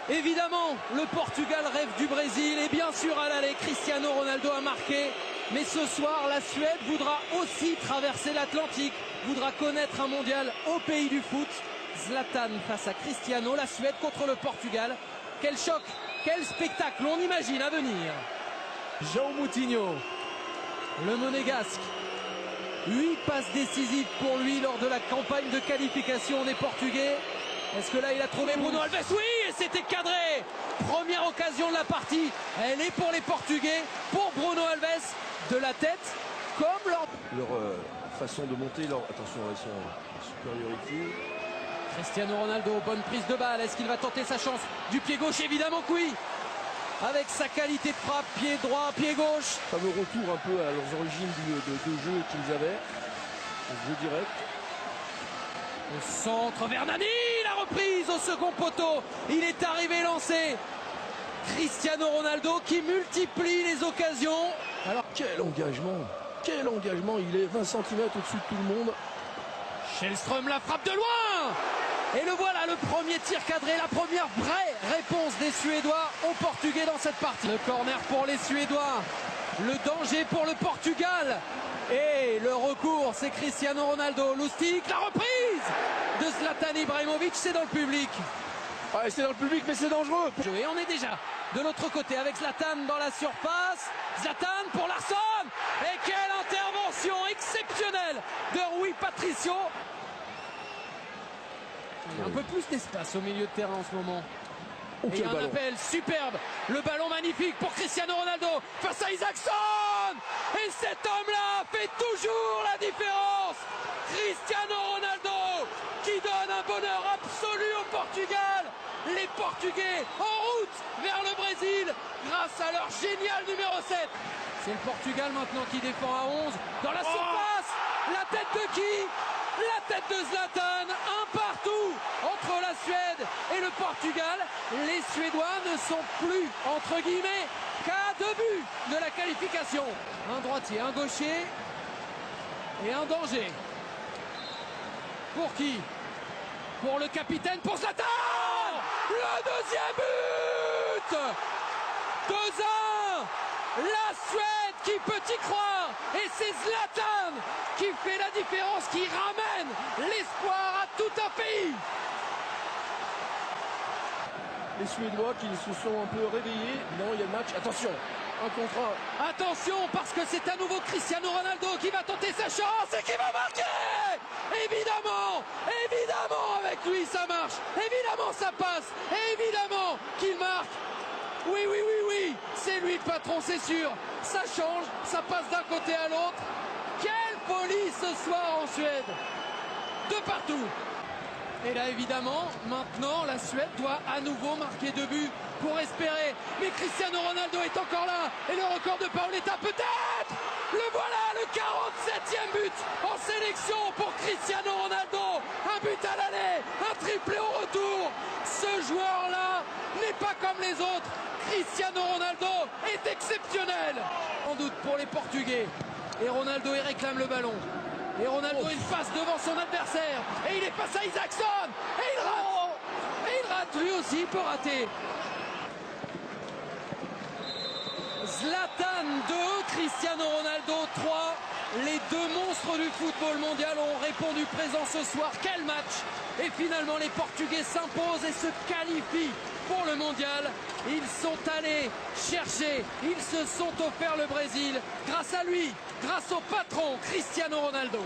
Évidemment, le Portugal rêve du Brésil et bien sûr à l'aller, Cristiano Ronaldo a marqué. Mais ce soir, la Suède voudra aussi traverser l'Atlantique, voudra connaître un mondial au pays du foot. Zlatan face à Cristiano, la Suède contre le Portugal. Quel choc, quel spectacle on imagine à venir. João Moutinho, le Monégasque. 8 passes décisives pour lui lors de la campagne de qualification des Portugais. Est-ce que là il a trouvé Bruno Alves? Oui, et c'était cadré. Première occasion de la partie, elle est pour les Portugais, pour Bruno Alves, de la tête, comme leur façon de monter, attention, ils sont en supériorité. Cristiano Ronaldo, bonne prise de balle, est-ce qu'il va tenter sa chance? Du pied gauche, évidemment que oui. Avec sa qualité de frappe, pied droit, pied gauche. Fameux retour un peu à leurs origines de jeu qu'ils avaient, un jeu direct. Au centre, vers Nani, la reprise au second poteau. Il est arrivé lancé. Cristiano Ronaldo qui multiplie les occasions. Alors quel engagement, il est 20 cm au-dessus de tout le monde. Schellström la frappe de loin. Et le voilà, le premier tir cadré, la première vraie réponse des Suédois aux Portugais dans cette partie. Le corner pour les Suédois, le danger pour le Portugal. Et le recours, c'est Cristiano Ronaldo. Lustig, la reprise de Zlatan Ibrahimovic, c'est dans le public. Ouais, c'est dans le public, mais c'est dangereux. Et on est déjà de l'autre côté avec Zlatan dans la surface. Zlatan pour Larsson. Et quelle intervention exceptionnelle de Rui Patricio. Il y a un peu plus d'espace au milieu de terrain en ce moment. Oh, et un appel superbe. Le ballon magnifique pour Cristiano Ronaldo face à Isaacson. Et cet homme-là fait toujours la différence. Cristiano Ronaldo qui donne un bonheur absolu au Portugal. Les Portugais en route vers le Brésil grâce à leur génial numéro 7. C'est le Portugal maintenant qui défend à 11 dans la surface. La tête de qui? La tête de Zlatan, un partout entre la Suède et le Portugal. Les Suédois ne sont plus, entre guillemets, qu'à 2 buts de la qualification. Un droitier, un gaucher et un danger. Pour qui? Pour le capitaine, pour Zlatan. Le deuxième but. 2-1. La Suède qui peut y croire. Et c'est Zlatan qui fait la différence, qui ramène l'espoir à tout un pays. Les Suédois qui se sont un peu réveillés. Non, il y a le match. Attention, un contre un. Attention, parce que c'est à nouveau Cristiano Ronaldo qui va tenter sa chance et qui va marquer. Évidemment, avec lui ça marche. Évidemment ça passe. Évidemment qu'il marque. Oui, c'est lui le patron, c'est sûr. Ça change, ça passe d'un côté à l'autre. Quelle folie ce soir en Suède. De partout. Et là évidemment, maintenant la Suède doit à nouveau marquer 2 buts pour espérer. Mais Cristiano Ronaldo est encore là. Et le record de Paoletta peut-être. Le voilà, le 47e but en sélection pour Cristiano Ronaldo. Un but à l'aller, un triplé au retour. Ce joueur-là n'est pas comme les autres. Cristiano Ronaldo est exceptionnel. Sans doute pour les Portugais. Et Ronaldo il réclame le ballon. Et Ronaldo il passe devant son adversaire. Et il est face à Isaacson. Et il rate. Et il rate, lui aussi il peut rater. Zlatan 2, Cristiano Ronaldo 3. Les deux monstres du football mondial ont répondu présent ce soir. Quel match! Et finalement les Portugais s'imposent et se qualifient pour le mondial. Ils sont allés chercher, ils se sont offerts le Brésil grâce à lui, grâce au patron Cristiano Ronaldo.